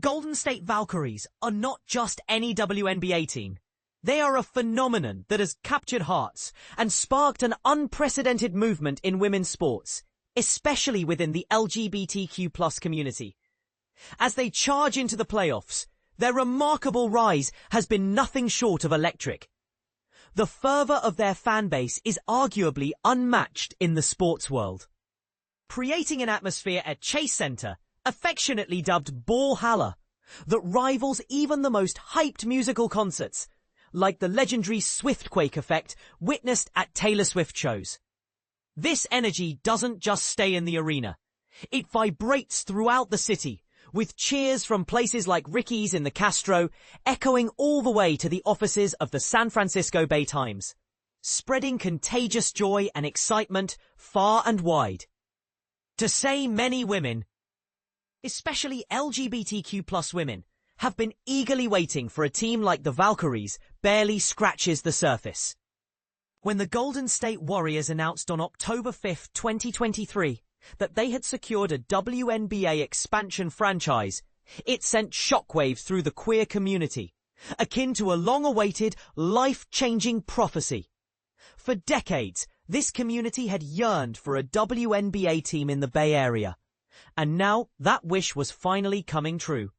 Golden State Valkyries are not just any WNBA team. They are a phenomenon that has captured hearts and sparked an unprecedented movement in women's sports, especially within the LGBTQ+ community. As they charge into the playoffs, their remarkable rise has been nothing short of electric. The fervor of their fan base is arguably unmatched in the sports world, creating an atmosphere at Chase Center, affectionately dubbed Ballhalla, that rivals even the most hyped musical concerts, like the legendary Swiftquake effect witnessed at Taylor Swift shows. This energy doesn't just stay in the arena. It vibrates throughout the city, with cheers from places like Ricky's in the Castro echoing all the way to the offices of the San Francisco Bay Times, spreading contagious joy and excitement far and wide. To say many women, especially LGBTQ+ women, have been eagerly waiting for a team like the Valkyries barely scratches the surface. When the Golden State Warriors announced on October 5, 2023, that they had secured a WNBA expansion franchise, it sent shockwaves through the queer community, akin to a long-awaited, life-changing prophecy. For decades, this community had yearned for a WNBA team in the Bay Area, and now that wish was finally coming true.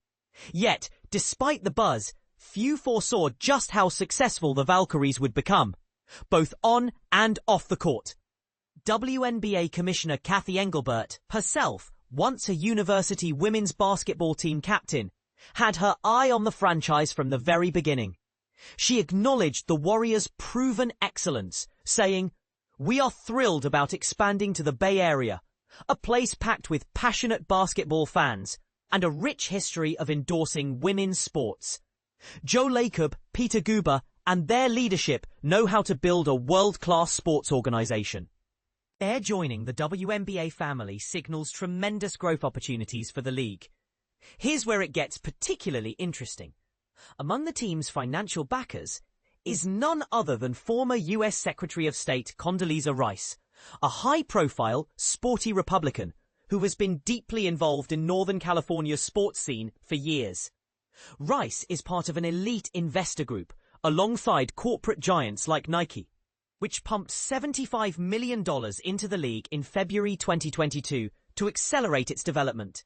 Yet, despite the buzz, few foresaw just how successful the Valkyries would become, both on and off the court. WNBA Commissioner Cathy Engelbert, herself once a university women's basketball team captain, had her eye on the franchise from the very beginning. She acknowledged the Warriors' proven excellence, saying, "We are thrilled about expanding to the Bay Area, a place packed with passionate basketball fans and a rich history of endorsing women's sports. Joe Lacob, Peter Guber, and their leadership know how to build a world-class sports organization." Their joining the WNBA family signals tremendous growth opportunities for the league. Here's where it gets particularly interesting. Among the team's financial backers is none other than former U.S. Secretary of State Condoleezza Rice, a high-profile, sporty Republican who has been deeply involved in Northern California's sports scene for years. Rice is part of an elite investor group alongside corporate giants like Nike, which pumped $75 million into the league in February 2022 to accelerate its development.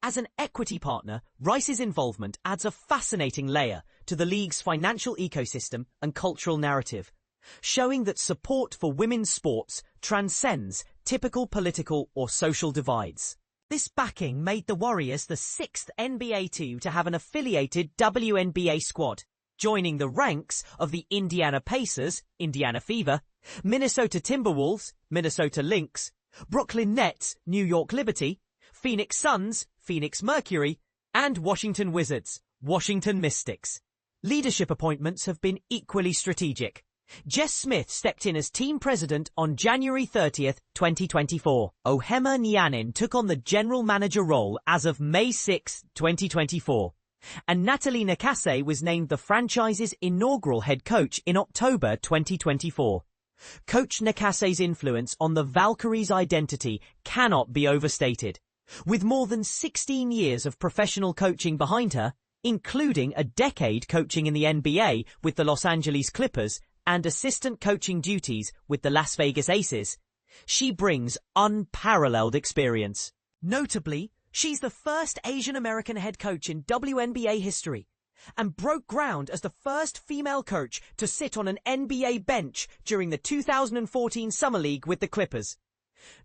As an equity partner, Rice's involvement adds a fascinating layer to the league's financial ecosystem and cultural narrative, showing that support for women's sports transcends typical political or social divides. This backing made the Warriors the sixth NBA team to have an affiliated WNBA squad, joining the ranks of the Indiana Pacers, Indiana Fever, Minnesota Timberwolves, Minnesota Lynx, Brooklyn Nets, New York Liberty, Phoenix Suns, Phoenix Mercury, and Washington Wizards, Washington Mystics. Leadership appointments have been equally strategic. Jess Smith stepped in as team president on January 30th, 2024. Ohema Nyanin took on the general manager role as of May 6, 2024. And Natalie Nakase was named the franchise's inaugural head coach in October 2024. Coach Nakase's influence on the Valkyries' identity cannot be overstated. With more than 16 years of professional coaching behind her, including a decade coaching in the NBA with the Los Angeles Clippers and assistant coaching duties with the Las Vegas Aces, she brings unparalleled experience. Notably, she's the first Asian American head coach in WNBA history and broke ground as the first female coach to sit on an NBA bench during the 2014 Summer League with the Clippers.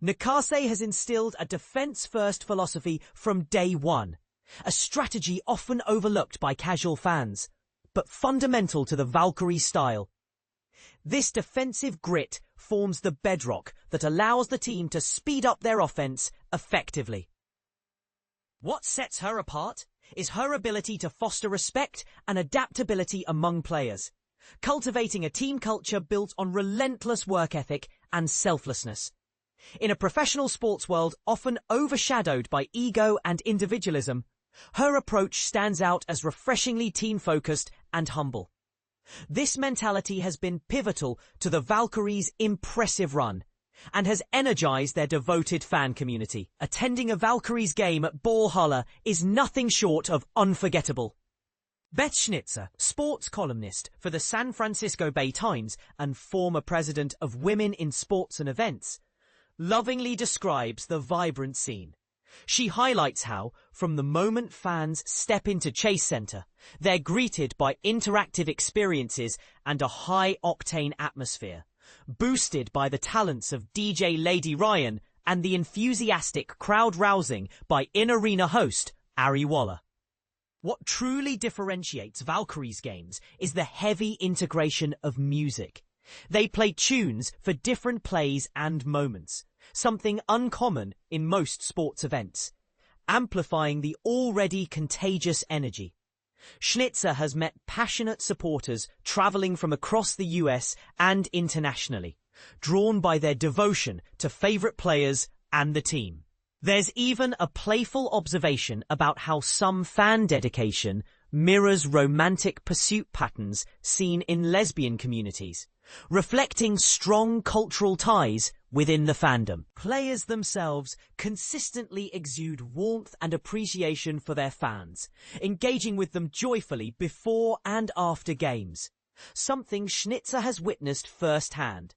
Nakase has instilled a defense-first philosophy from day one, a strategy often overlooked by casual fans, but fundamental to the Valkyrie style. This defensive grit forms the bedrock that allows the team to speed up their offense effectively. What sets her apart is her ability to foster respect and adaptability among players, cultivating a team culture built on relentless work ethic and selflessness. In a professional sports world often overshadowed by ego and individualism, her approach stands out as refreshingly team-focused and humble. This mentality has been pivotal to the Valkyries' impressive run, and has energized their devoted fan community. Attending a Valkyries game at Ballhalla is nothing short of unforgettable. Beth Schnitzer, sports columnist for the San Francisco Bay Times and former president of Women in Sports and Events, lovingly describes the vibrant scene. She highlights how, from the moment fans step into Chase Center, they're greeted by interactive experiences and a high-octane atmosphere, boosted by the talents of DJ Lady Ryan and the enthusiastic crowd-rousing by in-arena host Ari Waller. What truly differentiates Valkyries games is the heavy integration of music. They play tunes for different plays and moments, something uncommon in most sports events, amplifying the already contagious energy. Schnitzer has met passionate supporters traveling from across the US and internationally, drawn by their devotion to favorite players and the team. There's even a playful observation about how some fan dedication mirrors romantic pursuit patterns seen in lesbian communities, reflecting strong cultural ties within the fandom. Players themselves consistently exude warmth and appreciation for their fans, engaging with them joyfully before and after games, something Schnitzer has witnessed firsthand.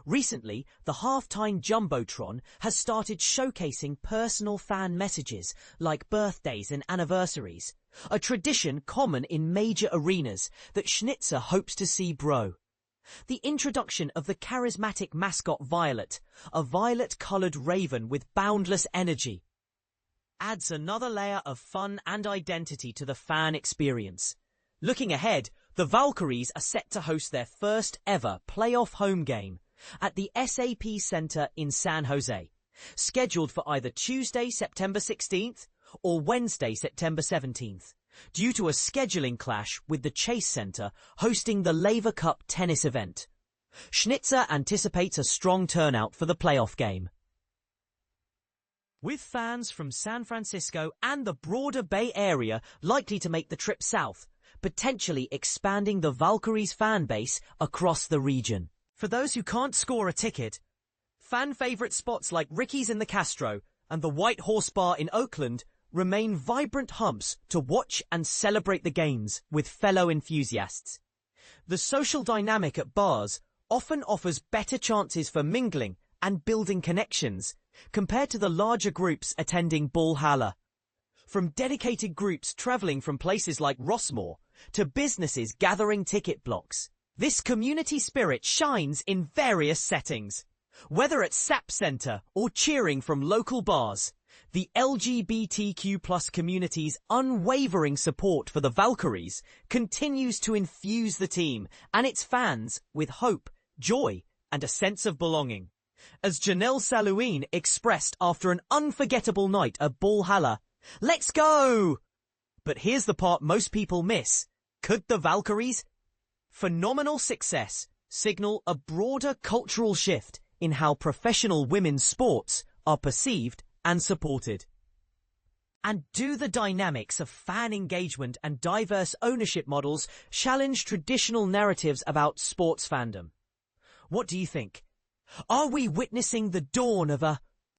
Recently, the halftime Jumbotron has started showcasing personal fan messages like birthdays and anniversaries, a tradition common in major arenas that Schnitzer hopes to see grow. The introduction of the charismatic mascot Violet, a violet-colored raven with boundless energy, adds another layer of fun and identity to the fan experience. Looking ahead, the Valkyries are set to host their first ever playoff home game at the SAP Center in San Jose, scheduled for either Tuesday, September 16th or Wednesday, September 17th, due to a scheduling clash with the Chase Center hosting the Laver Cup tennis event. Schnitzer anticipates a strong turnout for the playoff game, with fans from San Francisco and the broader Bay Area likely to make the trip south, potentially expanding the Valkyries fan base across the region. For those who can't score a ticket, fan favorite spots like Ricky's in the Castro and the White Horse Bar in Oakland remain vibrant hubs to watch and celebrate the games with fellow enthusiasts. The social dynamic at bars often offers better chances for mingling and building connections compared to the larger groups attending Ballhalla. From dedicated groups traveling from places like Rossmore to businesses gathering ticket blocks, this community spirit shines in various settings. Whether at SAP Center or cheering from local bars, the LGBTQ+ community's unwavering support for the Valkyries continues to infuse the team and its fans with hope, joy, and a sense of belonging. As Janelle Salouin expressed after an unforgettable night at Ballhalla, "Let's go!" But here's the part most people miss. Could the Valkyries' phenomenal success signal a broader cultural shift in how professional women's sports are perceived and supported? And do the dynamics of fan engagement and diverse ownership models challenge traditional narratives about sports fandom? What do you think? Are we witnessing the dawn of a